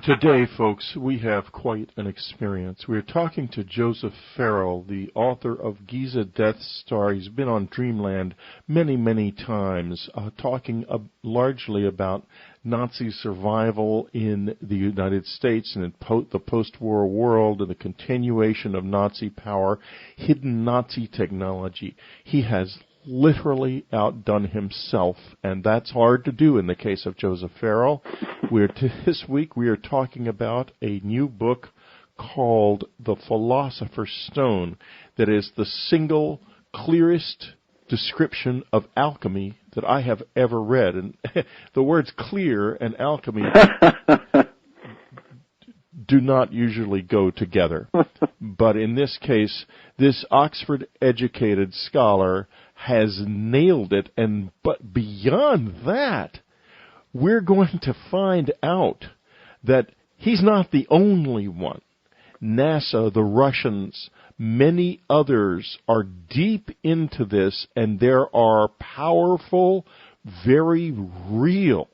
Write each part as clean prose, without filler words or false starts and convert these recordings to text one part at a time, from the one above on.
Today, folks, we have quite an experience. We're talking to Joseph Farrell, the author of Giza Death Star. He's been on Dreamland many, many times, talking largely about Nazi survival in the United States and in the post-war world and the continuation of Nazi power, hidden Nazi technology. He has literally outdone himself, and that's hard to do in the case of Joseph Farrell. This week we are talking about a new book called The Philosopher's Stone that is the single clearest description of alchemy that I have ever read. And the words clear and alchemy do not usually go together. But in this case, this Oxford-educated scholar has nailed it, but beyond that, we're going to find out that he's not the only one. NASA, the Russians, many others are deep into this, and there are powerful, very real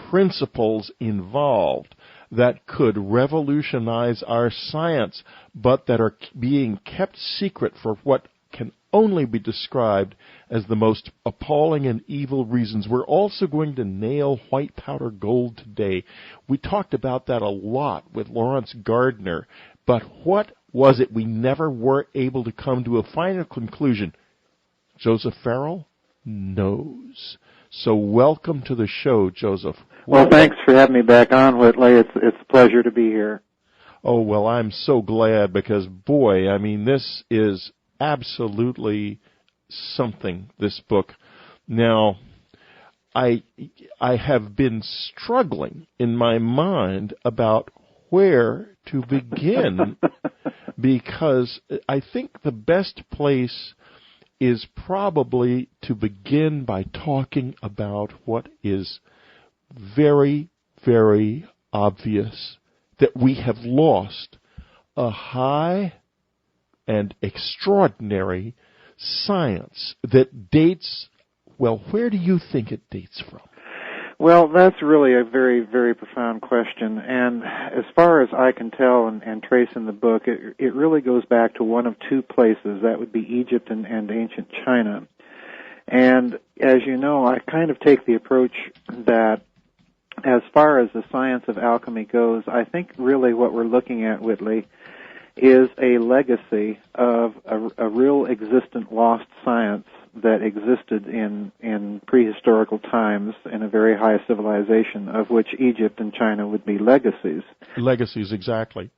principles involved that could revolutionize our science, but that are being kept secret for what can only be described as the most appalling and evil reasons. We're also going to nail white powder gold today. We talked about that a lot with Lawrence Gardner, but what was it we never were able to come to a final conclusion? Joseph Farrell knows. So welcome to the show, Joseph. Well, thanks for having me back on, Whitley. It's a pleasure to be here. Oh, well, I'm so glad because, boy, I mean, this is absolutely something, this book. Now, I have been struggling in my mind about where to begin because I think the best place is probably to begin by talking about what is very, very obvious, that we have lost a high and extraordinary science that dates, well, where do you think it dates from? Well, that's really a very, very profound question, and as far as I can tell and trace in the book, it really goes back to one of two places. That would be Egypt and ancient China. And as you know, I kind of take the approach that as far as the science of alchemy goes, I think really what we're looking at, Whitley, is a legacy of a real existent lost science that existed in prehistorical times in a very high civilization, of which Egypt and China would be legacies. Legacies, exactly.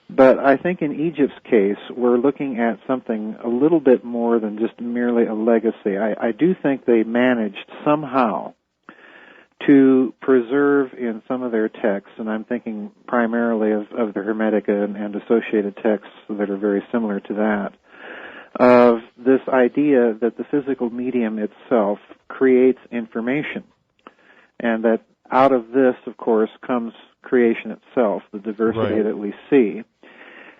But I think in Egypt's case, we're looking at something a little bit more than just merely a legacy. I do think they managed somehow to preserve in some of their texts, and I'm thinking primarily of the Hermetica and associated texts that are very similar to that, of this idea that the physical medium itself creates information, and that out of this, of course, comes creation itself, the diversity that we see.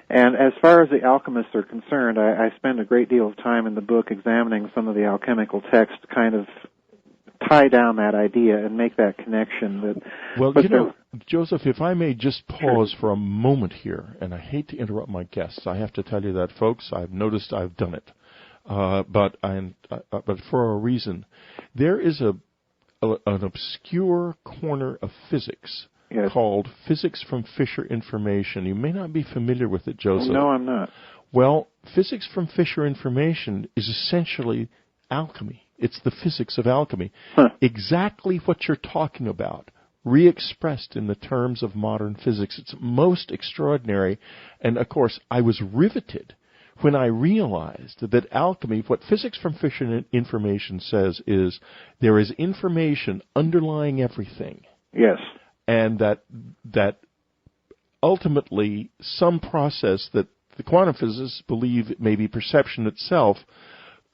And as far as the alchemists are concerned, I spend a great deal of time in the book examining some of the alchemical texts to kind of tie down that idea and make that connection. Well, Joseph, if I may just pause for a moment here, and I hate to interrupt my guests. I have to tell you that, folks. I've noticed I've done it, but for a reason. There is an obscure corner of physics called Physics from Fisher Information. You may not be familiar with it, Joseph. No, I'm not. Well, Physics from Fisher Information is essentially alchemy. It's the physics of alchemy. Exactly what you're talking about, re-expressed in the terms of modern physics. It's most extraordinary. And, of course, I was riveted when I realized that alchemy, what Physics from Fisher Information says is there is information underlying everything. Yes. And that ultimately some process that the quantum physicists believe may be perception itself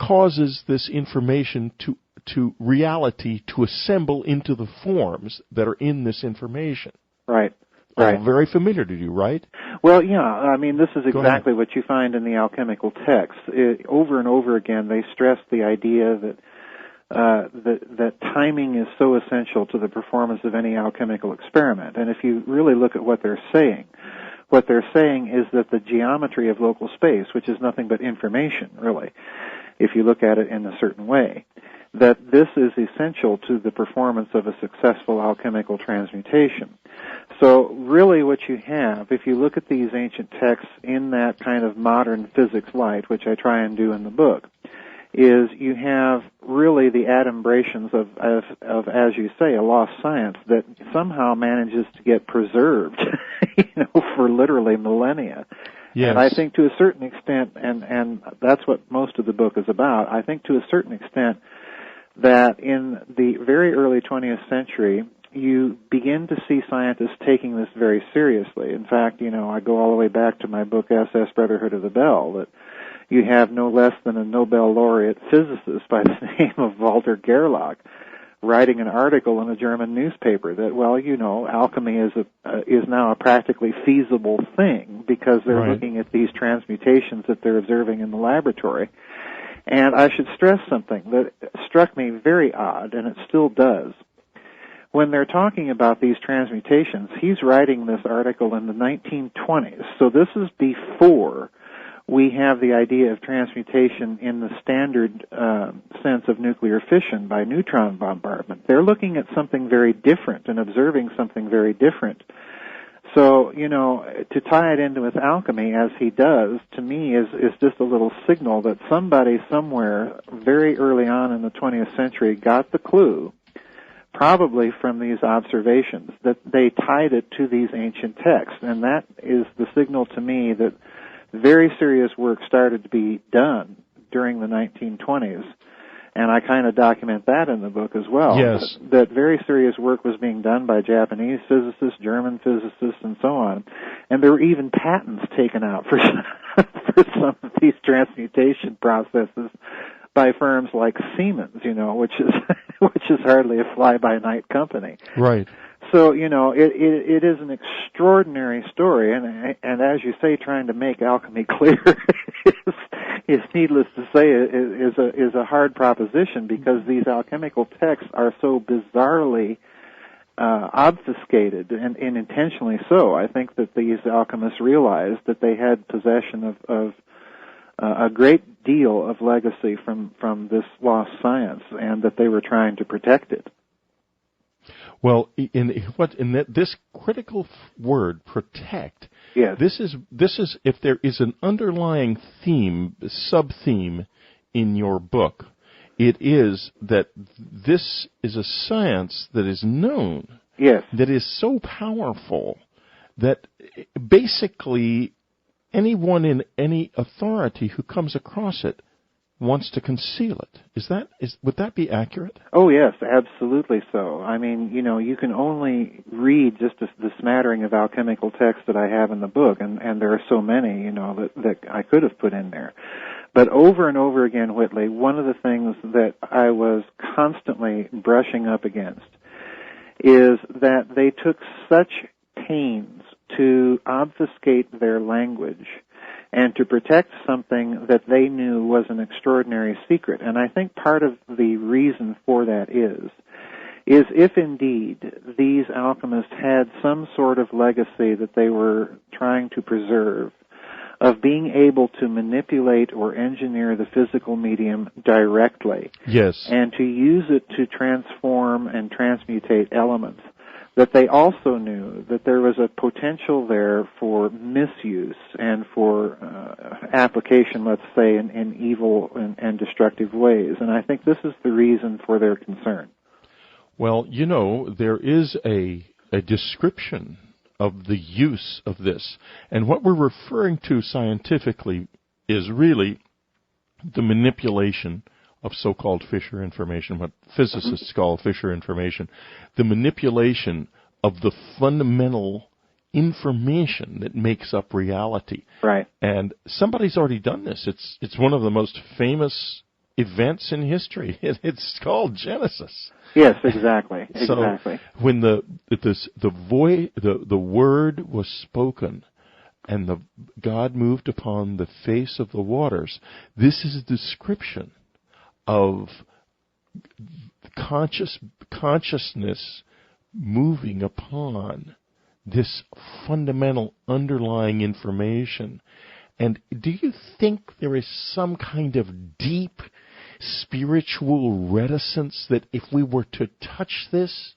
causes this information to reality to assemble into the forms that are in this information. Right. Very familiar to you, right? Well, yeah. I mean, this is exactly what you find in the alchemical texts. Over and over again, they stress the idea that timing is so essential to the performance of any alchemical experiment. And if you really look at what they're saying is that the geometry of local space, which is nothing but information, really, if you look at it in a certain way, that this is essential to the performance of a successful alchemical transmutation. So really what you have, if you look at these ancient texts in that kind of modern physics light, which I try and do in the book, is you have really the adumbrations of, as you say, a lost science that somehow manages to get preserved, for literally millennia. Yes. And I think to a certain extent, and that's what most of the book is about, I think to a certain extent that in the very early 20th century, you begin to see scientists taking this very seriously. In fact, I go all the way back to my book, SS Brotherhood of the Bell, that you have no less than a Nobel laureate physicist by the name of Walter Gerlach writing an article in a German newspaper that, alchemy is now a practically feasible thing because they're Right. looking at these transmutations that they're observing in the laboratory. And I should stress something that struck me very odd, and it still does. When they're talking about these transmutations, he's writing this article in the 1920s, so this is before we have the idea of transmutation in the standard sense of nuclear fission by neutron bombardment. They're looking at something very different and observing something very different. So, to tie it into with alchemy, as he does, to me is just a little signal that somebody somewhere very early on in the 20th century got the clue, probably from these observations, that they tied it to these ancient texts. And that is the signal to me that very serious work started to be done during the 1920s. And I kind of document that in the book as well. Yes. That very serious work was being done by Japanese physicists, German physicists, and so on. And there were even patents taken out for some of these transmutation processes by firms like Siemens, which is hardly a fly-by-night company. Right. So, it is an extraordinary story, and as you say, trying to make alchemy clear is needless to say, is a hard proposition because these alchemical texts are so bizarrely obfuscated, and intentionally so. I think that these alchemists realized that they had possession of a great deal of legacy from this lost science, and that they were trying to protect it. Well, this critical word, protect. Yes. This is if there is an underlying theme, sub-theme in your book, it is that this is a science that is known. Yes. That is so powerful that basically anyone in any authority who comes across it wants to conceal it. Would that be accurate? Oh, yes, absolutely so. I mean, you can only read just the smattering of alchemical texts that I have in the book, and there are so many, that I could have put in there. But over and over again, Whitley, one of the things that I was constantly brushing up against is that they took such pains to obfuscate their language and to protect something that they knew was an extraordinary secret. And I think part of the reason for that is if indeed these alchemists had some sort of legacy that they were trying to preserve, of being able to manipulate or engineer the physical medium directly. Yes. And to use it to transform and transmutate elements, that they also knew that there was a potential there for misuse and for application, let's say, in evil and destructive ways. And I think this is the reason for their concern. Well, there is a description of the use of this. And what we're referring to scientifically is really the manipulation of so-called Fisher information, what physicists call Fisher information, the manipulation of the fundamental information that makes up reality. Right. And somebody's already done this. It's one of the most famous events in history. It's called Genesis. Yes, exactly. So when the word was spoken, and God moved upon the face of the waters, this is a description of consciousness moving upon this fundamental underlying information. And do you think there is some kind of deep spiritual reticence that if we were to touch this,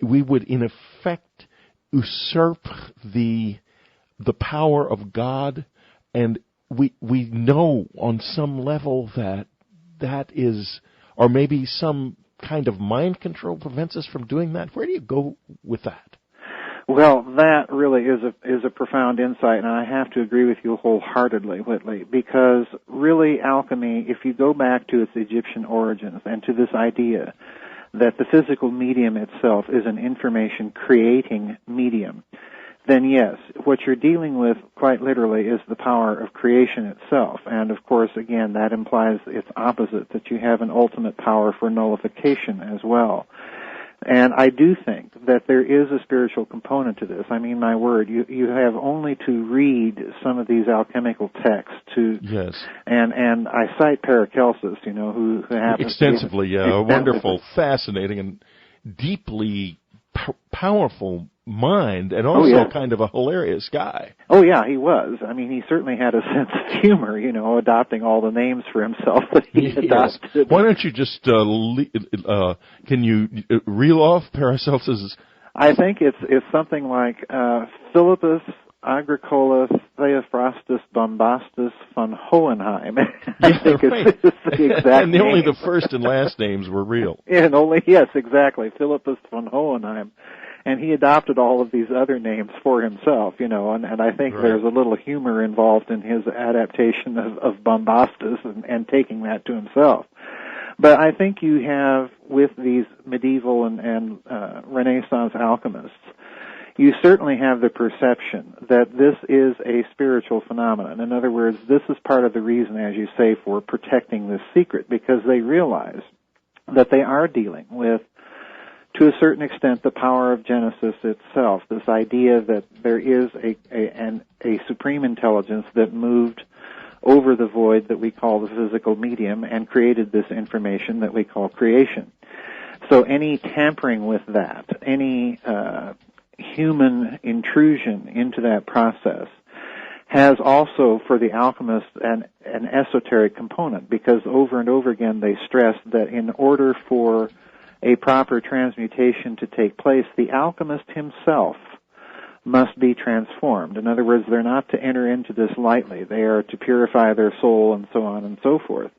we would in effect usurp the power of God? And we know on some level that is, or maybe some kind of mind control prevents us from doing that. Where do you go with that? Well, that really is a profound insight, and I have to agree with you wholeheartedly, Whitley, because really alchemy, if you go back to its Egyptian origins and to this idea that the physical medium itself is an information-creating medium, then yes, what you're dealing with quite literally is the power of creation itself. And of course, again, that implies its opposite, that you have an ultimate power for nullification as well. And I do think that there is a spiritual component to this. I mean, my word, you have only to read some of these alchemical texts to... Yes. And I cite Paracelsus, who happens extensively, yeah, a wonderful, fascinating, and deeply powerful mind, and also kind of a hilarious guy. Oh, yeah, he was. I mean, he certainly had a sense of humor, adopting all the names for himself that he adopted. Why don't you just, can you reel off Paracelsus's? I think it's something like Philippus Agricola's Theophrastus Bombastus von Hohenheim. I think right. It's the exact and name. only the first and last names were real. And yes, exactly, Philippus von Hohenheim. And he adopted all of these other names for himself, and I think right. There's a little humor involved in his adaptation of Bombastus and taking that to himself. But I think you have, with these medieval and Renaissance alchemists, you certainly have the perception that this is a spiritual phenomenon. In other words, this is part of the reason, as you say, for protecting this secret, because they realize that they are dealing with, to a certain extent, the power of Genesis itself, this idea that there is a supreme intelligence that moved over the void that we call the physical medium and created this information that we call creation. So any tampering with that, any human intrusion into that process, has also, for the alchemists, an esoteric component, because over and over again they stress that in order for a proper transmutation to take place, the alchemist himself must be transformed. In other words, they're not to enter into this lightly. They are to purify their soul and so on and so forth.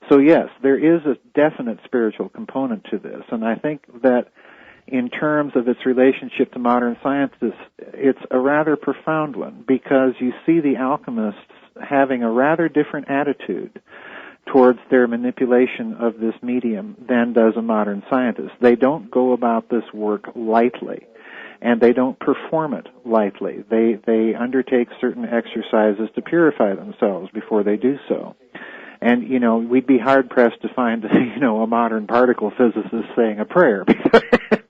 So yes, there is a definite spiritual component to this, and I think that in terms of its relationship to modern scientists, it's a rather profound one, because you see the alchemists having a rather different attitude towards their manipulation of this medium than does a modern scientist. They don't go about this work lightly, and they don't perform it lightly. They undertake certain exercises to purify themselves before they do so. And, we'd be hard-pressed to find, a modern particle physicist saying a prayer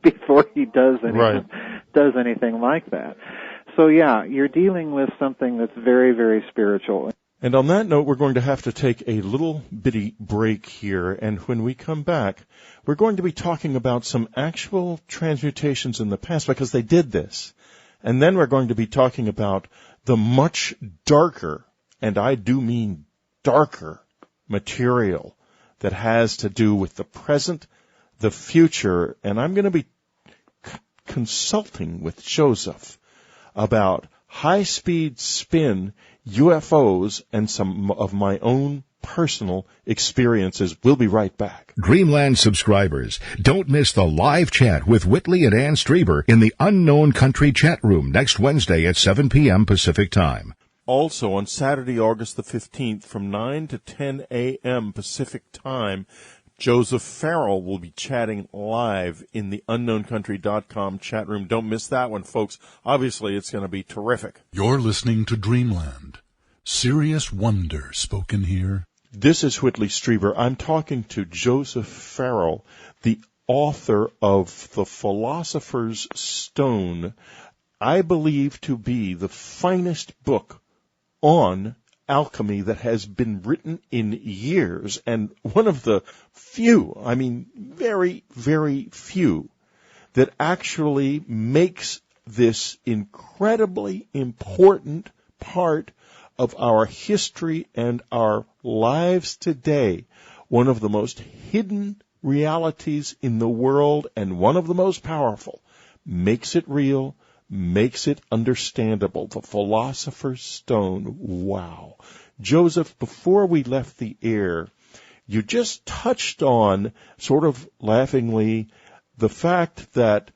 before he does anything like that. So, yeah, you're dealing with something that's very, very spiritual. And on that note, we're going to have to take a little bitty break here, and when we come back, we're going to be talking about some actual transmutations in the past, because they did this. And then we're going to be talking about the much darker, and I do mean darker, material that has to do with the present, the future, and I'm going to be consulting with Joseph about high-speed spin UFOs and some of my own personal experiences. We'll be right back. Dreamland subscribers, don't miss the live chat with Whitley and Ann Strieber in the Unknown Country chat room next Wednesday at 7 p.m. Pacific Time. Also, on Saturday, August the 15th, from 9 to 10 a.m. Pacific Time, Joseph Farrell will be chatting live in the unknowncountry.com chat room. Don't miss that one, folks. Obviously, it's going to be terrific. You're listening to Dreamland. Serious wonder spoken here. This is Whitley Strieber. I'm talking to Joseph Farrell, the author of The Philosopher's Stone, I believe to be the finest book on alchemy that has been written in years, and one of the few, I mean very, very few, that actually makes this incredibly important part of our history and our lives today, one of the most hidden realities in the world and one of the most powerful, makes it real, makes it understandable. The Philosopher's Stone. Wow. Joseph, before we left the air, you just touched on, sort of laughingly, the fact that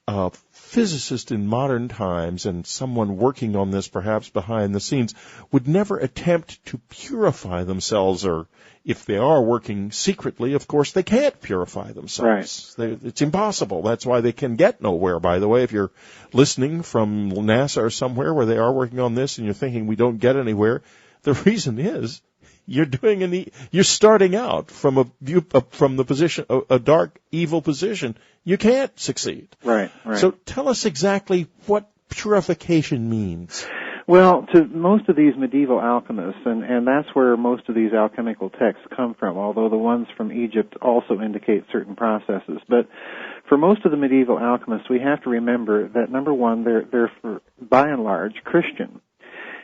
a physicist in modern times and someone working on this perhaps behind the scenes would never attempt to purify themselves, or if they are working secretly, of course, they can't purify themselves. Right. It's impossible. That's why they can get nowhere, by the way. If you're listening from NASA or somewhere where they are working on this and you're thinking we don't get anywhere, the reason is you're starting out from the position, a dark, evil position. You can't succeed. Right. So tell us exactly what purification means. Well, to most of these medieval alchemists, and that's where most of these alchemical texts come from, although the ones from Egypt also indicate certain processes. But for most of the medieval alchemists, we have to remember that, number one, they're by and large Christian.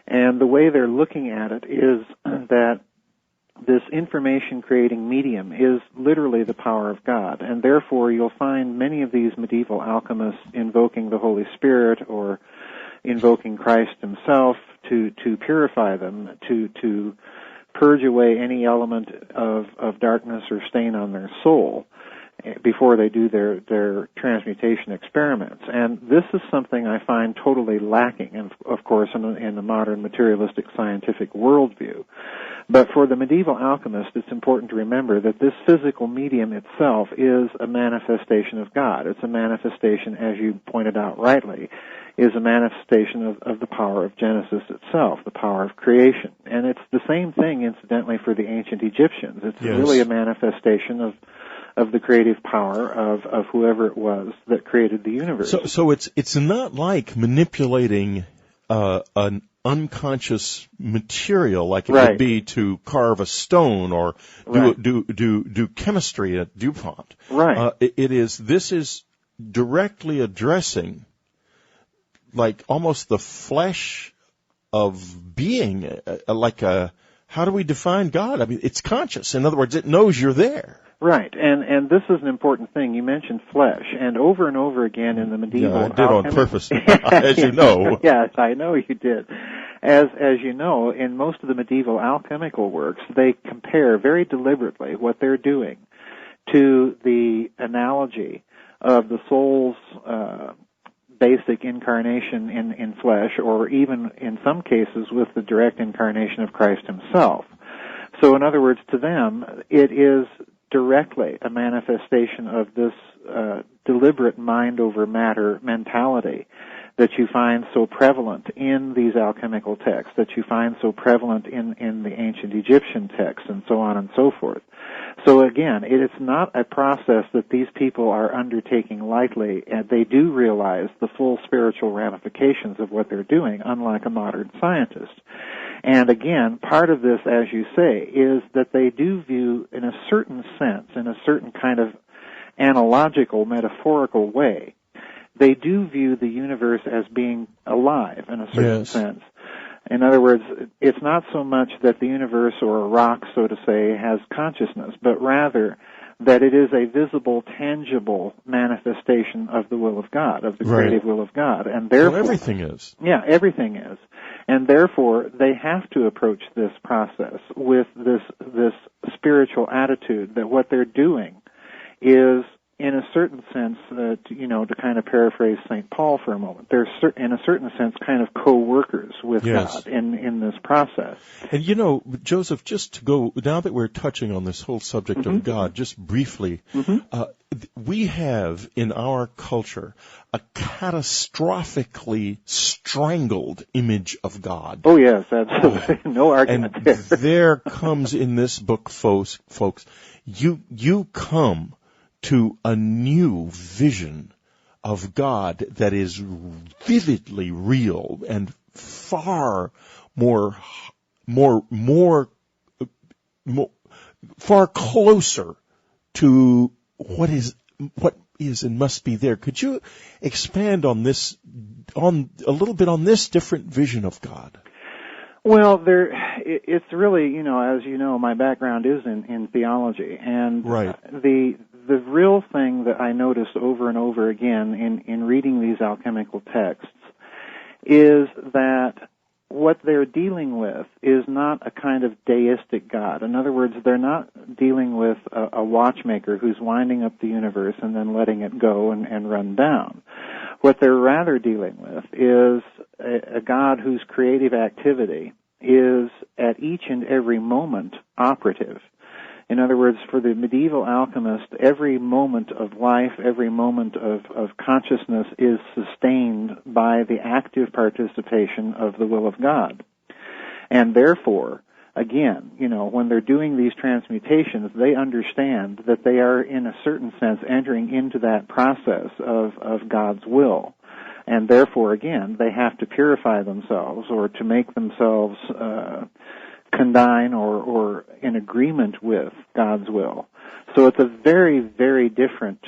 And the way they're looking at it is that this information-creating medium is literally the power of God, and therefore you'll find many of these medieval alchemists invoking the Holy Spirit or invoking Christ himself to purify them, to purge away any element of darkness or stain on their soul before they do their transmutation experiments. And this is something I find totally lacking, and of course, in the modern materialistic scientific worldview. But for the medieval alchemist, it's important to remember that this physical medium itself is a manifestation of God. It's a manifestation, as you pointed out rightly, is a manifestation of the power of Genesis itself, the power of creation. And it's the same thing, incidentally, for the ancient Egyptians. It's really a manifestation of the creative power of whoever it was that created the universe. So it's not like manipulating an unconscious material like it would be to carve a stone or do chemistry at DuPont. Right. This is directly addressing like almost the flesh of being, how do we define God? I mean, it's conscious. In other words, it knows you're there. Right, and this is an important thing. You mentioned flesh, and over again in the medieval... Yeah, I did on purpose, as you know. Yes, I know you did. As you know, in most of the medieval alchemical works, they compare very deliberately what they're doing to the analogy of the soul's basic incarnation in flesh, or even in some cases with the direct incarnation of Christ himself. So in other words, to them, it is directly a manifestation of this deliberate mind over matter mentality that you find so prevalent in these alchemical texts, that you find so prevalent in the ancient Egyptian texts, and so on and so forth. So again, it is not a process that these people are undertaking lightly, and they do realize the full spiritual ramifications of what they're doing, unlike a modern scientist. And again, part of this, as you say, is that they do view, in a certain sense, in a certain kind of analogical, metaphorical way, they do view the universe as being alive in a certain sense. In other words, it's not so much that the universe or a rock, so to say, has consciousness, but rather that it is a visible, tangible manifestation of the will of God, of the creative will of God. And therefore, everything is. Yeah, everything is. And therefore, they have to approach this process with this spiritual attitude that what they're doing is, in a certain sense, to kind of paraphrase St. Paul for a moment, they're in a certain sense kind of co-workers with God in this process. And Joseph, just to go, now that we're touching on this whole subject of God, just briefly, we have in our culture a catastrophically strangled image of God. Oh yes, absolutely. No argument and there. There comes in this book, folks, you come to a new vision of God that is vividly real and far more far closer to what is and must be there. Could you expand on this, on a little bit on this different vision of God? Well, it's really, as you know, my background is in theology, and right. The real thing that I noticed over and over again in reading these alchemical texts is that what they're dealing with is not a kind of deistic God. In other words, they're not dealing with a watchmaker who's winding up the universe and then letting it go and run down. What they're rather dealing with is a God whose creative activity is at each and every moment operative. In other words, for the medieval alchemist, every moment of life, every moment of consciousness is sustained by the active participation of the will of God. And therefore, again, when they're doing these transmutations, they understand that they are, in a certain sense, entering into that process of God's will. And therefore, again, they have to purify themselves or to make themselves condign or in agreement with God's will. So it's a very, very different,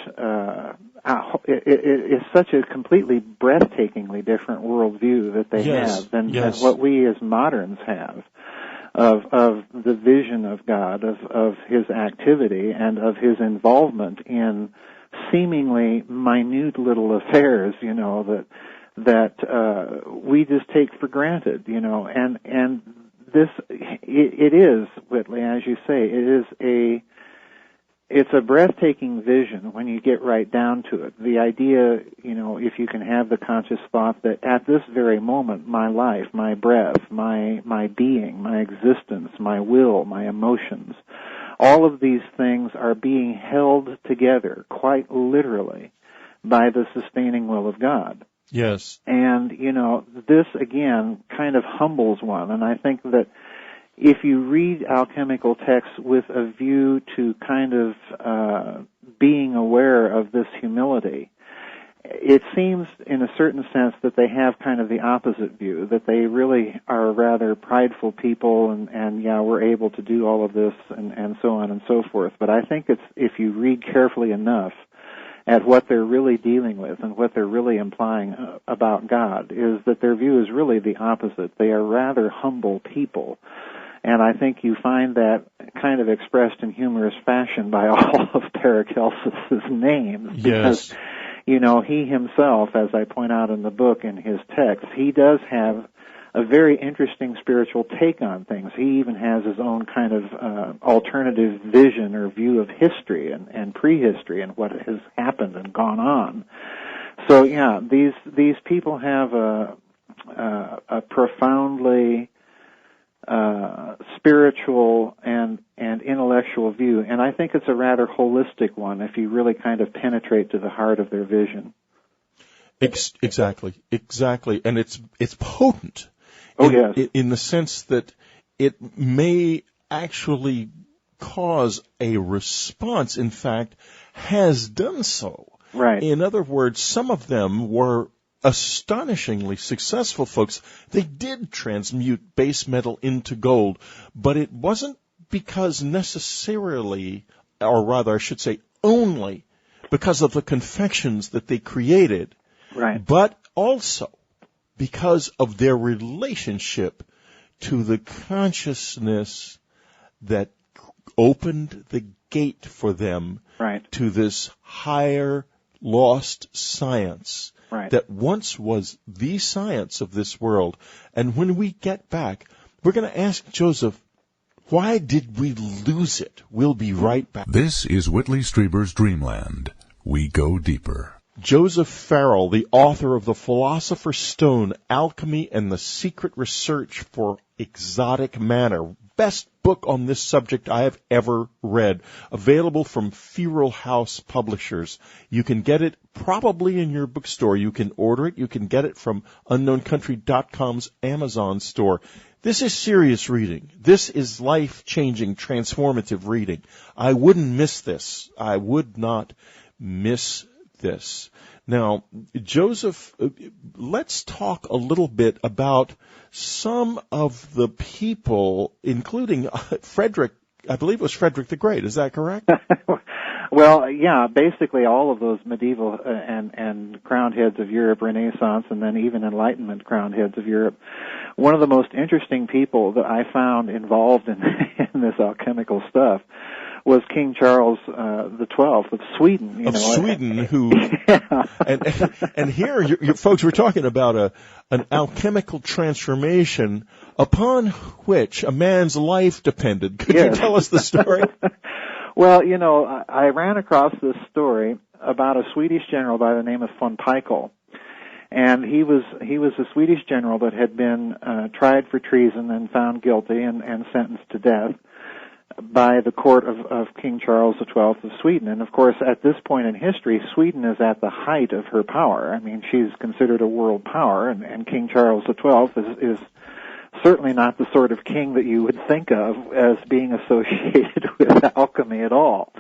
it's such a completely breathtakingly different worldview that they have than what we as moderns have of the vision of God, of His activity, and of His involvement in seemingly minute little affairs, that we just take for granted, and this, it is, Whitley, as you say, it's a breathtaking vision when you get right down to it. The idea, if you can have the conscious thought that at this very moment, my life, my breath, my being, my existence, my will, my emotions, all of these things are being held together, quite literally, by the sustaining will of God. Yes. And, this, again, kind of humbles one. And I think that if you read alchemical texts with a view to kind of being aware of this humility, it seems, in a certain sense, that they have kind of the opposite view, that they really are rather prideful people and we're able to do all of this and so on and so forth. But I think if you read carefully enough at what they're really dealing with and what they're really implying about God, is that their view is really the opposite. They are rather humble people. And I think you find that kind of expressed in humorous fashion by all of Paracelsus's names. Because, he himself, as I point out in the book in his text, he does have a very interesting spiritual take on things. He even has his own kind of alternative vision or view of history and prehistory and what has happened and gone on. So these people have a profoundly spiritual and intellectual view, and I think it's a rather holistic one if you really kind of penetrate to the heart of their vision. Exactly, and it's potent. In the sense that it may actually cause a response, in fact, has done so. Right. In other words, some of them were astonishingly successful folks. They did transmute base metal into gold, but it wasn't because necessarily, or rather I should say only, because of the confections that they created. Right. But also because of their relationship to the consciousness that opened the gate for them to this higher lost science that once was the science of this world. And when we get back, we're going to ask Joseph, why did we lose it? We'll be right back. This is Whitley Strieber's Dreamland. We go deeper. Joseph Farrell, the author of The Philosopher's Stone, Alchemy and the Secret Research for Exotic Manner. Best book on this subject I have ever read. Available from Feral House Publishers. You can get it probably in your bookstore. You can order it. You can get it from UnknownCountry.com's Amazon store. This is serious reading. This is life-changing, transformative reading. I wouldn't miss this. I would not miss this. Now, Joseph, let's talk a little bit about some of the people, including Frederick. I believe it was Frederick the Great. Is that correct? Well, yeah, basically all of those medieval and crowned heads of Europe, Renaissance, and then even Enlightenment crowned heads of Europe. One of the most interesting people that I found involved in this alchemical stuff was King Charles the 12th of Sweden. Sweden, who yeah. and here, you folks, we're talking about an alchemical transformation upon which a man's life depended. Could you tell us the story? Well, I ran across this story about a Swedish general by the name of von Peikel. And he was a Swedish general that had been tried for treason and found guilty and sentenced to death by the court of King Charles XII of Sweden. And of course, at this point in history, Sweden is at the height of her power. I mean, she's considered a world power, and King Charles XII is certainly not the sort of king that you would think of as being associated with alchemy at all.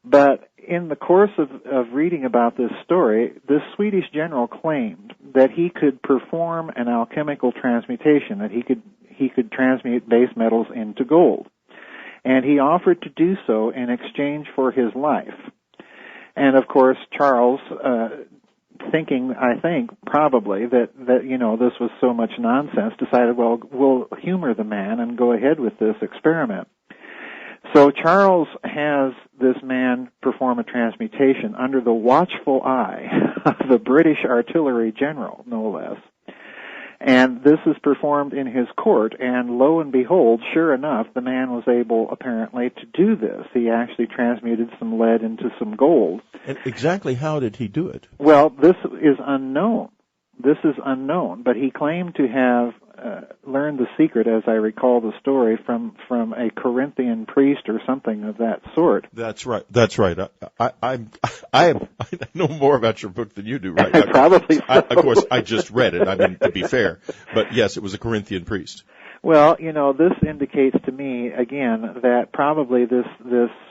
But in the course of reading about this story, this Swedish general claimed that he could perform an alchemical transmutation, that he could transmute base metals into gold. And he offered to do so in exchange for his life. And of course, Charles, thinking, I think, probably that this was so much nonsense, decided, well, we'll humor the man and go ahead with this experiment. So Charles has this man perform a transmutation under the watchful eye of the British artillery general, no less. And this is performed in his court, and lo and behold, sure enough, the man was able, apparently, to do this. He actually transmuted some lead into some gold. And exactly how did he do it? Well, this is unknown. But he claimed to have learned the secret, as I recall the story, from a Corinthian priest or something of that sort. That's right. I know more about your book than you do, right? Probably so. Of course, I just read it. I mean, to be fair. But yes, it was a Corinthian priest. Well, this indicates to me, again, that probably this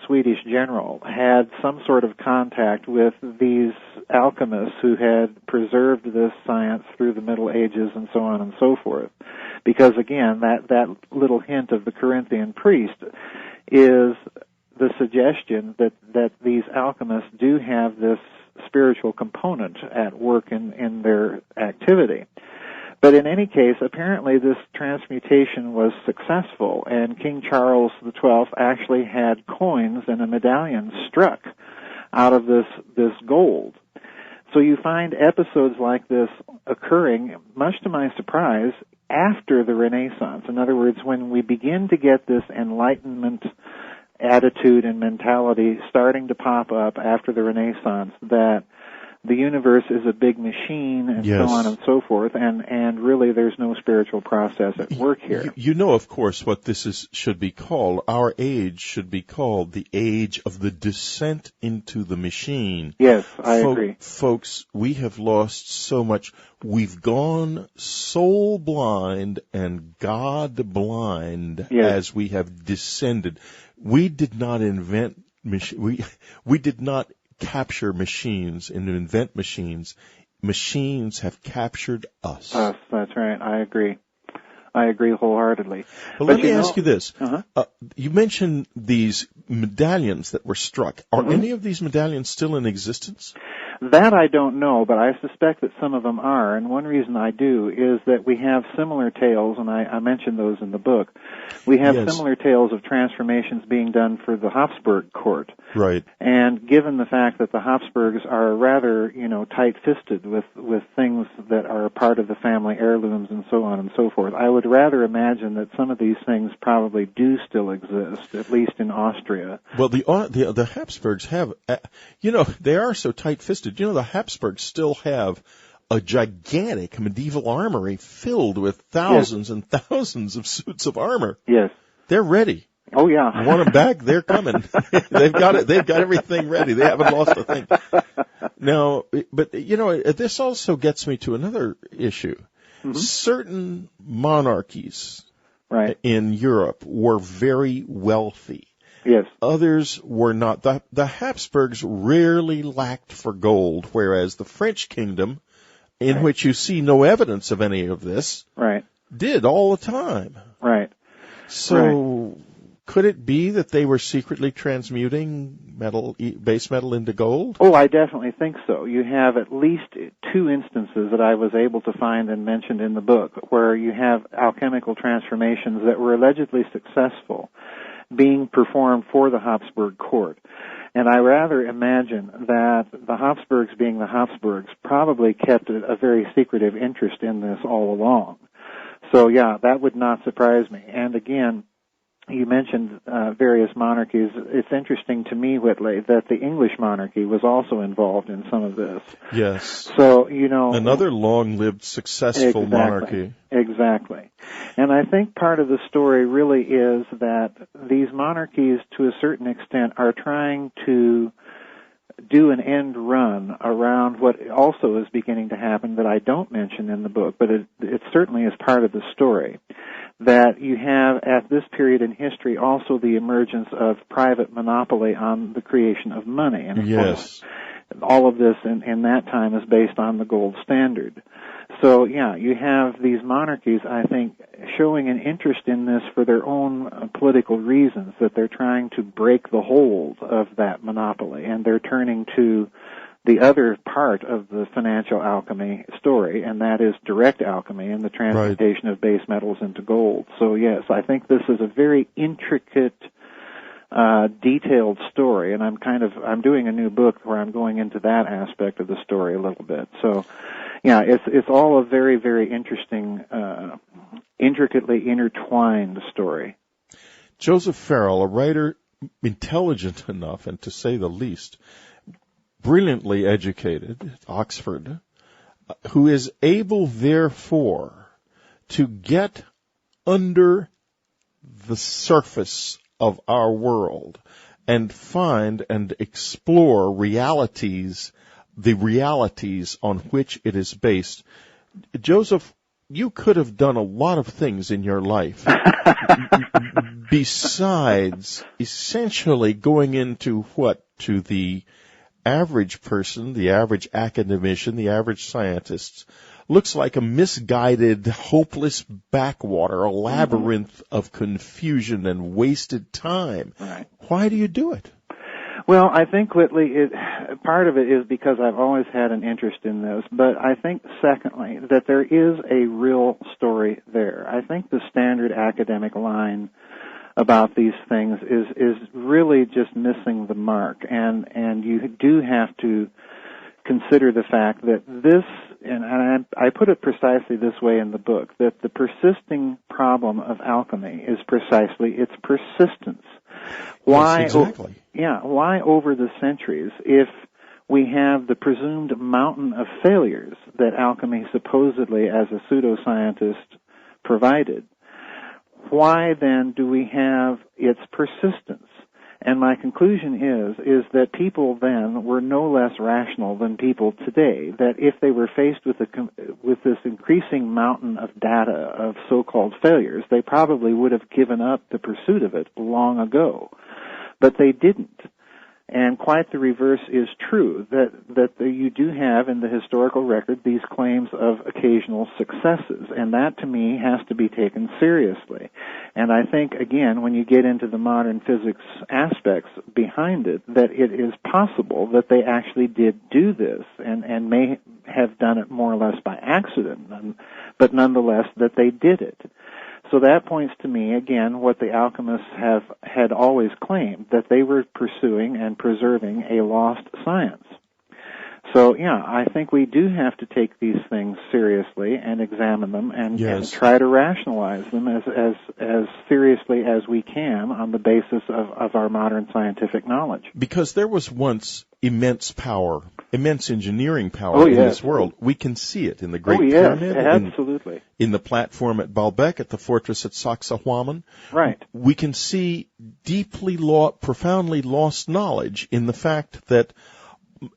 Swedish general had some sort of contact with these alchemists who had preserved this science through the Middle Ages and so on and so forth. Because, again, that little hint of the Corinthian priest is the suggestion that these alchemists do have this spiritual component at work in their activity. But in any case, apparently this transmutation was successful, and King Charles XII actually had coins and a medallion struck out of this gold. So you find episodes like this occurring, much to my surprise, after the Renaissance. In other words, when we begin to get this Enlightenment attitude and mentality starting to pop up after the Renaissance, that the universe is a big machine and so on and so forth, and really there's no spiritual process at work here. You know, of course, what this should be called. Our age should be called the age of the descent into the machine. Yes, I agree. Folks, we have lost so much. We've gone soul blind and God blind as we have descended. We did not invent we did not capture machines and invent machines. Machines have captured us. That's right. I agree wholeheartedly. But let me ask you this. You mentioned these medallions that were struck. Are any of these medallions still in existence? That I don't know, but I suspect that some of them are. And one reason I do is that we have similar tales, and I mentioned those in the book. We have similar tales of transformations being done for the Habsburg court. Right. And given the fact that the Habsburgs are rather, tight-fisted with things that are a part of the family heirlooms and so on and so forth, I would rather imagine that some of these things probably do still exist, at least in Austria. Well, the Habsburgs have, they are so tight-fisted. The Habsburgs still have a gigantic medieval armory filled with thousands and thousands of suits of armor. Yes. They're ready. Oh, yeah. You want them back? They're coming. They've got it. They've got everything ready. They haven't lost a thing. Now, but, this also gets me to another issue. Certain monarchies in Europe were very wealthy. Yes. Others were not. The Habsburgs rarely lacked for gold, whereas the French kingdom, in which you see no evidence of any of this, did all the time. Right. So could it be that they were secretly transmuting base metal into gold? Oh, I definitely think so. You have at least 2 instances that I was able to find and mentioned in the book where you have alchemical transformations that were allegedly successful being performed for the Habsburg court. And I rather imagine that the Habsburgs, being the Habsburgs, probably kept a very secretive interest in this all along. So, yeah, that would not surprise me. And again, you mentioned various monarchies. It's interesting to me, Whitley, that the English monarchy was also involved in some of this. Yes. So, you know... Another long-lived, successful monarchy. Exactly. And I think part of the story really is that these monarchies, to a certain extent, are trying to do an end run around what also is beginning to happen that I don't mention in the book, but it certainly is part of the story. That you have at this period in history also the emergence of private monopoly on the creation of money. And of course, all of this in that time is based on the gold standard. So, yeah, you have these monarchies, I think, showing an interest in this for their own political reasons, that they're trying to break the hold of that monopoly, and they're turning to the other part of the financial alchemy story, and that is direct alchemy and the transmutation of base metals into gold. So, yes, I think this is a very intricate, detailed story, and I'm doing a new book where I'm going into that aspect of the story a little bit. So, yeah, it's all a very, very interesting, intricately intertwined story. Joseph Farrell, a writer intelligent enough, and to say the least, brilliantly educated at Oxford, who is able, therefore, to get under the surface of our world and find and explore the realities on which it is based. Joseph, you could have done a lot of things in your life besides essentially going into to the average person, the average academician, the average scientist, looks like a misguided, hopeless backwater, a labyrinth of confusion and wasted time. Right. Why do you do it? Well, I think, Whitley, part of it is because I've always had an interest in this, but I think, secondly, that there is a real story there. I think the standard academic line about these things is really just missing the mark, and you do have to consider the fact that this, and I put it precisely this way in the book, that the persisting problem of alchemy is precisely its persistence. Why? Yes, exactly. Why over the centuries, if we have the presumed mountain of failures that alchemy supposedly, as a pseudoscientist, provided, why then do we have its persistence? And my conclusion is that people then were no less rational than people today, that if they were faced with this increasing mountain of data of so-called failures, they probably would have given up the pursuit of it long ago. But they didn't. And quite the reverse is true, that you do have in the historical record these claims of occasional successes, and that to me has to be taken seriously. And I think, again, when you get into the modern physics aspects behind it, that it is possible that they actually did do this, and may have done it more or less by accident, but nonetheless that they did it. So that points to me, again, what the alchemists had always claimed, that they were pursuing and preserving a lost science. So, yeah, I think we do have to take these things seriously and examine them and try to rationalize them as seriously as we can on the basis of our modern scientific knowledge. Because there was once immense power, immense engineering power in this world. We can see it in the Great Pyramid, absolutely. In the platform at Baalbek, at the fortress at Sacsayhuaman. Right. We can see profoundly lost knowledge in the fact that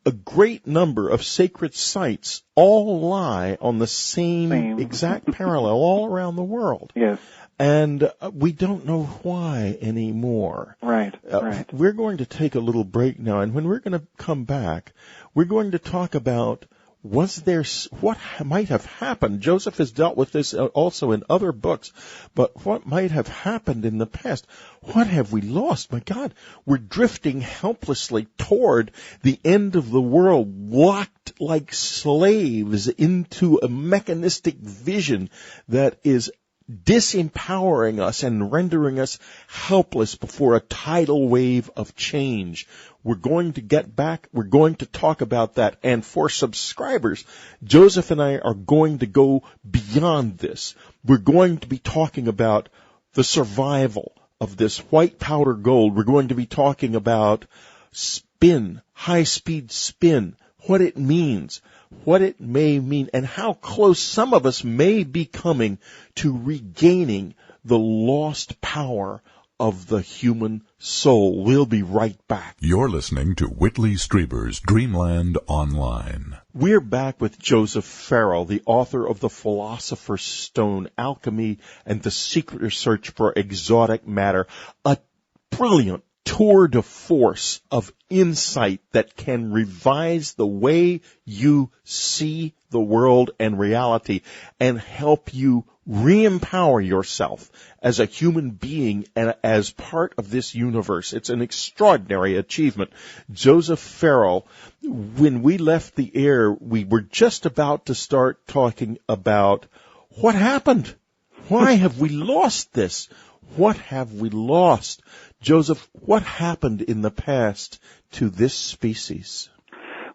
a great number of sacred sites all lie on the same exact parallel all around the world. Yes. And we don't know why anymore. Right, right. We're going to take a little break now, and when we're going to come back, we're going to talk about what might have happened. Joseph has dealt with this also in other books, but what might have happened in the past? What have we lost? My God, we're drifting helplessly toward the end of the world, locked like slaves into a mechanistic vision that is disempowering us and rendering us helpless before a tidal wave of change. We're going to get back. We're going to talk about that. And for subscribers, Joseph and I are going to go beyond this. We're going to be talking about the survival of this white powder gold. We're going to be talking about spin, high-speed spin, what it means, what it may mean, and how close some of us may be coming to regaining the lost power of the human soul. We'll be right back. You're listening to Whitley Strieber's Dreamland Online. We're back with Joseph Farrell, the author of The Philosopher's Stone, Alchemy, and the Secret Search for Exotic Matter, a brilliant tour de force of insight that can revise the way you see the world and reality and help you re-empower yourself as a human being and as part of this universe. It's an extraordinary achievement. Joseph Farrell, when we left the air, we were just about to start talking about what happened. Why have we lost this? What have we lost? Joseph, what happened in the past to this species?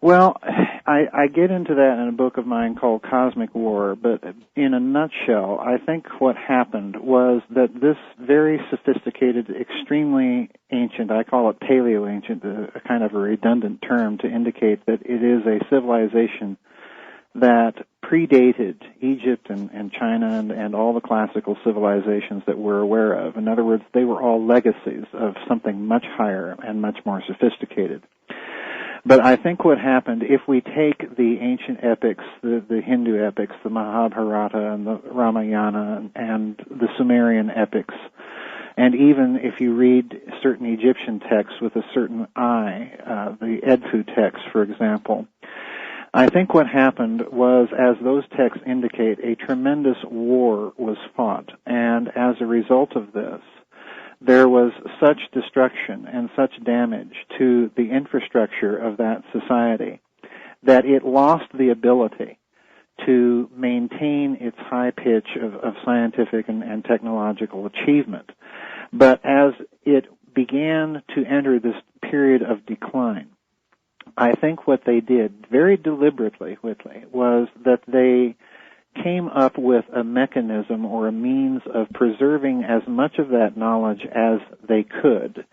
Well, I get into that in a book of mine called Cosmic War, but in a nutshell, I think what happened was that this very sophisticated, extremely ancient, I call it paleo-ancient, a kind of a redundant term to indicate that it is a civilization that predated Egypt and China and all the classical civilizations that we're aware of. In other words, they were all legacies of something much higher and much more sophisticated. But I think what happened, if we take the ancient epics, the Hindu epics, the Mahabharata and the Ramayana and the Sumerian epics, and even if you read certain Egyptian texts with a certain eye, the Edfu text, for example, I think what happened was, as those texts indicate, a tremendous war was fought, and as a result of this, there was such destruction and such damage to the infrastructure of that society that it lost the ability to maintain its high pitch of scientific and technological achievement. But as it began to enter this period of decline, I think what they did very deliberately, Whitley, was that they came up with a mechanism or a means of preserving as much of that knowledge as they could.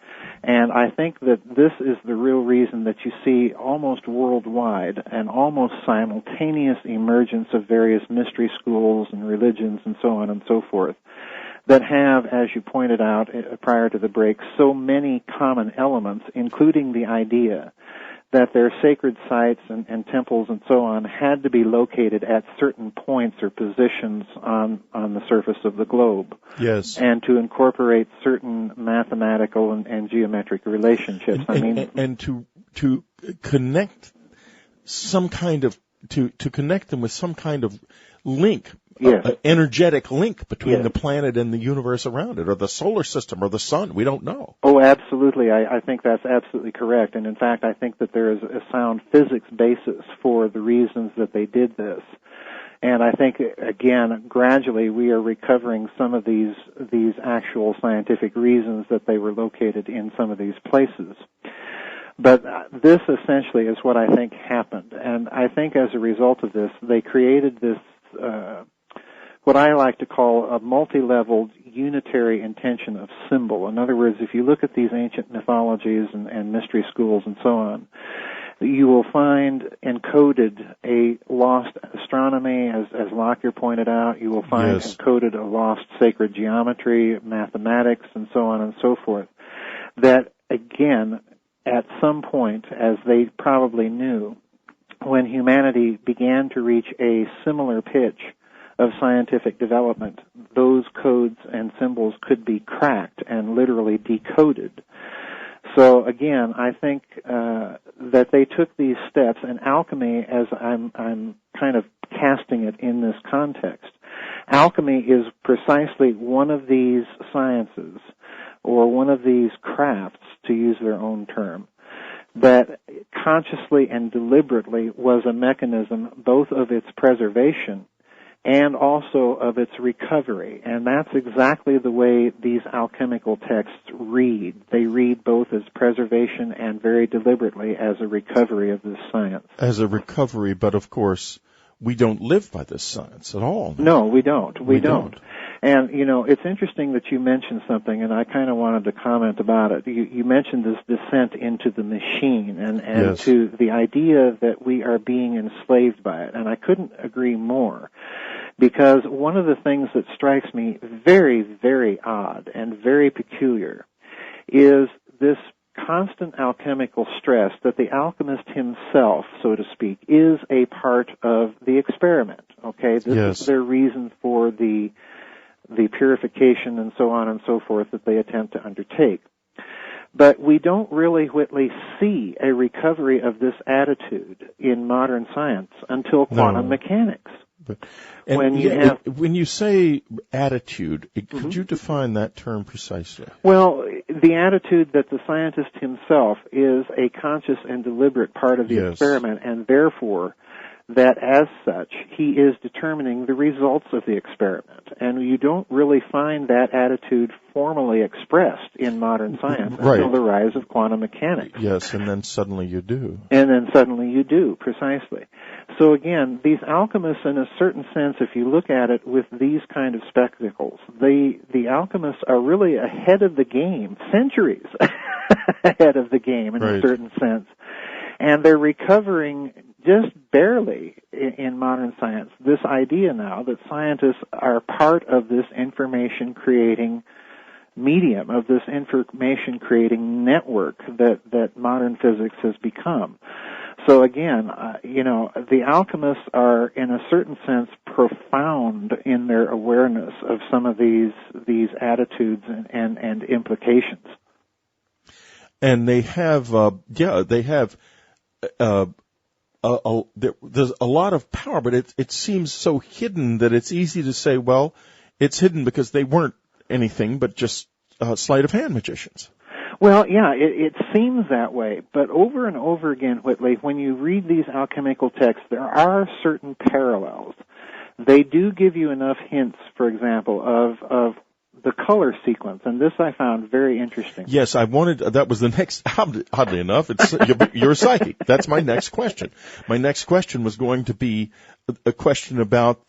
And I think that this is the real reason that you see almost worldwide an almost simultaneous emergence of various mystery schools and religions and so on and so forth that have, as you pointed out prior to the break, so many common elements, including the idea that their sacred sites and temples and so on had to be located at certain points or positions on the surface of the globe. Yes. And to incorporate certain mathematical and geometric relationships. And to connect some kind of to connect them with some kind of link. Yes. An energetic link between yes. the planet and the universe around it, or the solar system, or the sun. We don't know. Oh, absolutely. I think that's absolutely correct. And in fact, I think that there is a sound physics basis for the reasons that they did this. And I think, again, gradually we are recovering some of these actual scientific reasons that they were located in some of these places. But this essentially is what I think happened. And I think as a result of this, they created this what I like to call a multi-leveled unitary intention of symbol. In other words, if you look at these ancient mythologies and mystery schools and so on, you will find encoded a lost astronomy, as Lockyer pointed out. You will find yes. encoded a lost sacred geometry, mathematics, and so on and so forth. That, again, at some point, as they probably knew, when humanity began to reach a similar pitch of scientific development, those codes and symbols could be cracked and literally decoded. So again, I think that they took these steps, and alchemy, as I'm kind of casting it in this context, alchemy is precisely one of these sciences, or one of these crafts, to use their own term, that consciously and deliberately was a mechanism both of its preservation and also of its recovery. And that's exactly the way these alchemical texts read. They read both as preservation and very deliberately as a recovery of this science. As a recovery, but of course, we don't live by this science at all. No, we don't. We don't. And, it's interesting that you mentioned something, and I kind of wanted to comment about it. You mentioned this descent into the machine and Yes. to the idea that we are being enslaved by it. And I couldn't agree more, because one of the things that strikes me very, very odd and very peculiar is this constant alchemical stress that the alchemist himself, so to speak, is a part of the experiment. Okay, this is their reason for the purification and so on and so forth that they attempt to undertake. But we don't really, Whitley, see a recovery of this attitude in modern science until quantum mechanics. When you say attitude, could you define that term precisely? Well, the attitude that the scientist himself is a conscious and deliberate part of the experiment, and therefore that as such he is determining the results of the experiment. And you don't really find that attitude formally expressed in modern science until the rise of quantum mechanics. Yes, and then suddenly you do. Precisely. So again, these alchemists, in a certain sense, if you look at it with these kind of spectacles, the alchemists are really ahead of the game, centuries ahead of the game in a certain sense. And they're recovering just barely in modern science this idea now that scientists are part of this information-creating medium, of this information-creating network that modern physics has become. So again, the alchemists are, in a certain sense, profound in their awareness of some of these attitudes and implications. And they have, there's a lot of power, but it seems so hidden that it's easy to say, well, it's hidden because they weren't anything but just sleight of hand magicians. Well, yeah, it seems that way, but over and over again, Whitley, when you read these alchemical texts, there are certain parallels. They do give you enough hints, for example, of the color sequence, and this I found very interesting. Yes, that was the next, oddly enough, you're a psychic. That's my next question. My next question was going to be a question about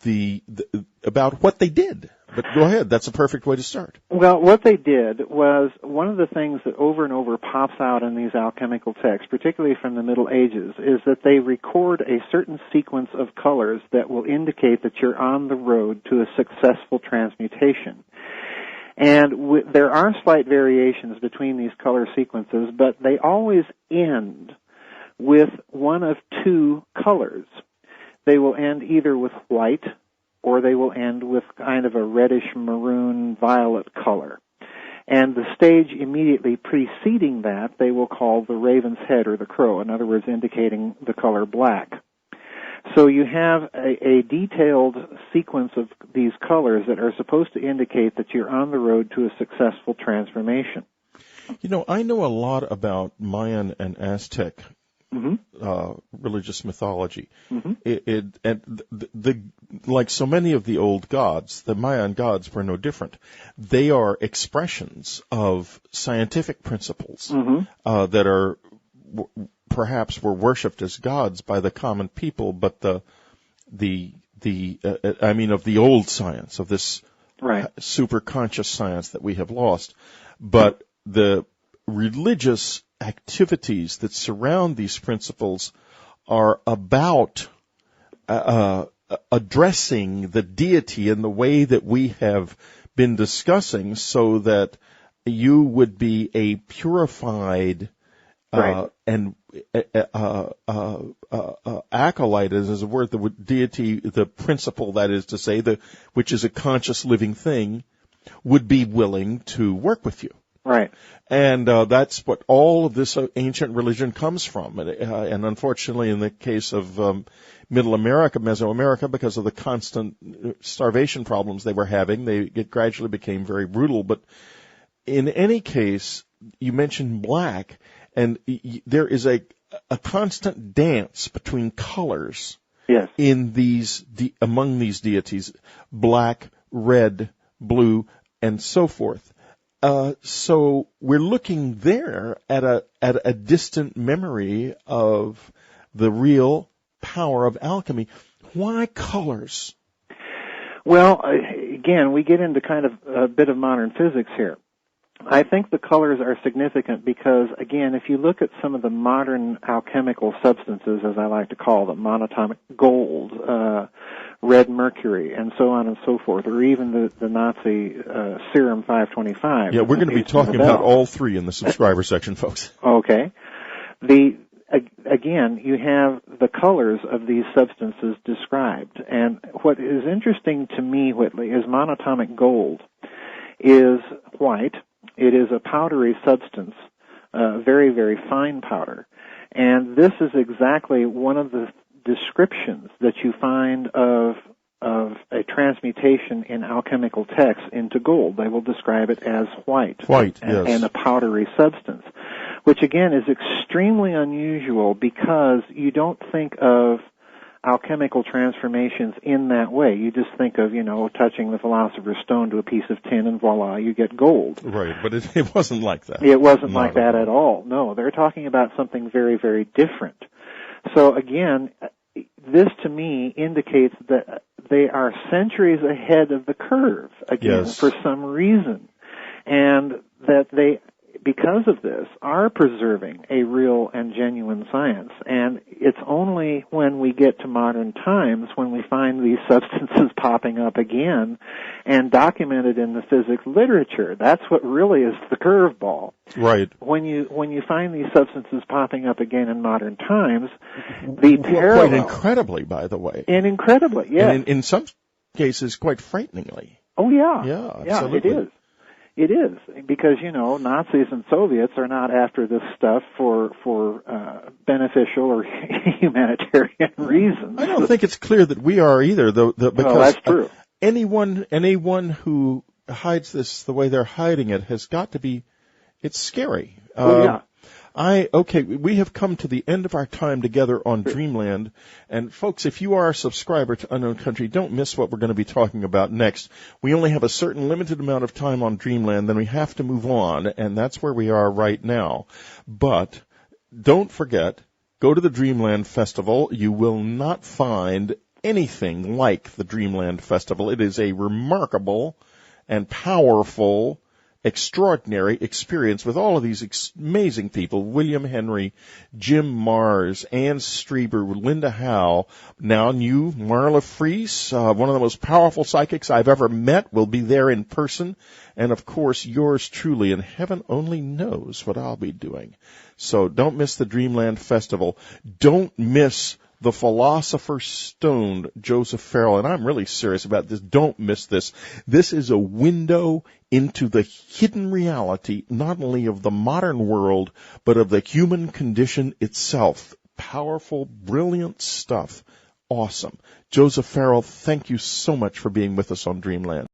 about what they did. But go ahead, that's a perfect way to start. Well, what they did was, one of the things that over and over pops out in these alchemical texts, particularly from the Middle Ages, is that they record a certain sequence of colors that will indicate that you're on the road to a successful transmutation. And there are slight variations between these color sequences, but they always end with one of two colors. They will end either with white, or they will end with kind of a reddish maroon violet color. And the stage immediately preceding that they will call the raven's head, or the crow, in other words, indicating the color black. So you have a detailed sequence of these colors that are supposed to indicate that you're on the road to a successful transformation. I know a lot about Mayan and Aztec religious mythology. Like so many of the old gods, the Mayan gods were no different. They are expressions of scientific principles that are perhaps were worshipped as gods by the common people, but of the old science, of this super conscious science that we have lost. But the religious activities that surround these principles are about addressing the deity in the way that we have been discussing, so that you would be a purified Right. And acolyte is a word, the deity, the principle, that is to say, which is a conscious living thing, would be willing to work with you. Right. And that's what all of this ancient religion comes from. And unfortunately, in the case of Middle America, Mesoamerica, because of the constant starvation problems they were having, it gradually became very brutal. But in any case, you mentioned black, and there is a constant dance between colors. Yes. In among these deities, black, red, blue, and so forth. So we're looking there at a distant memory of the real power of alchemy. Why colors? Well, again, we get into kind of a bit of modern physics here. I think the colors are significant because, again, if you look at some of the modern alchemical substances, as I like to call them, monatomic gold, red mercury, and so on and so forth, or even the Nazi serum 525. Yeah, we're going to be talking about all three in the subscriber section, folks. Okay. Again, you have the colors of these substances described. And what is interesting to me, Whitley, is monatomic gold is white. It is a powdery substance, very, very fine powder. And this is exactly one of the descriptions that you find of a transmutation in alchemical texts into gold. They will describe it as white. White, yes. And a powdery substance, which again is extremely unusual because you don't think of alchemical transformations in that way. You just think of, touching the Philosopher's Stone to a piece of tin and voila, you get gold. Right, but it wasn't like that. It wasn't like that at all. No, they're talking about something very, very different. So again, this to me indicates that they are centuries ahead of the curve, again, yes, for some reason. And that they, because of this, are preserving a real and genuine science. And it's only when we get to modern times when we find these substances popping up again and documented in the physics literature. That's what really is the curveball. Right. When you find these substances popping up again in modern times, the parallel... Quite incredibly, by the way. And incredibly, yes. And in some cases, quite frighteningly. Oh, yeah. Yeah, yeah, absolutely. it is. It is, because, Nazis and Soviets are not after this stuff for beneficial or humanitarian reasons. I don't think it's clear that we are either, though, because that's true. Anyone who hides this the way they're hiding it has got to be, it's scary. Oh, yeah. We have come to the end of our time together on Dreamland. And folks, if you are a subscriber to Unknown Country, don't miss what we're going to be talking about next. We only have a certain limited amount of time on Dreamland, then we have to move on, and that's where we are right now. But don't forget, go to the Dreamland Festival. You will not find anything like the Dreamland Festival. It is a remarkable and powerful, extraordinary experience with all of these amazing people: William Henry, Jim Mars, Ann Strieber, Linda Howe, now new Marla Freese, one of the most powerful psychics I've ever met, will be there in person, and of course yours truly, and heaven only knows what I'll be doing. So don't miss the Dreamland Festival. Don't miss the Philosopher's Stone, Joseph Farrell, and I'm really serious about this. Don't miss this. This is a window into the hidden reality, not only of the modern world, but of the human condition itself. Powerful, brilliant stuff. Awesome. Joseph Farrell, thank you so much for being with us on Dreamland.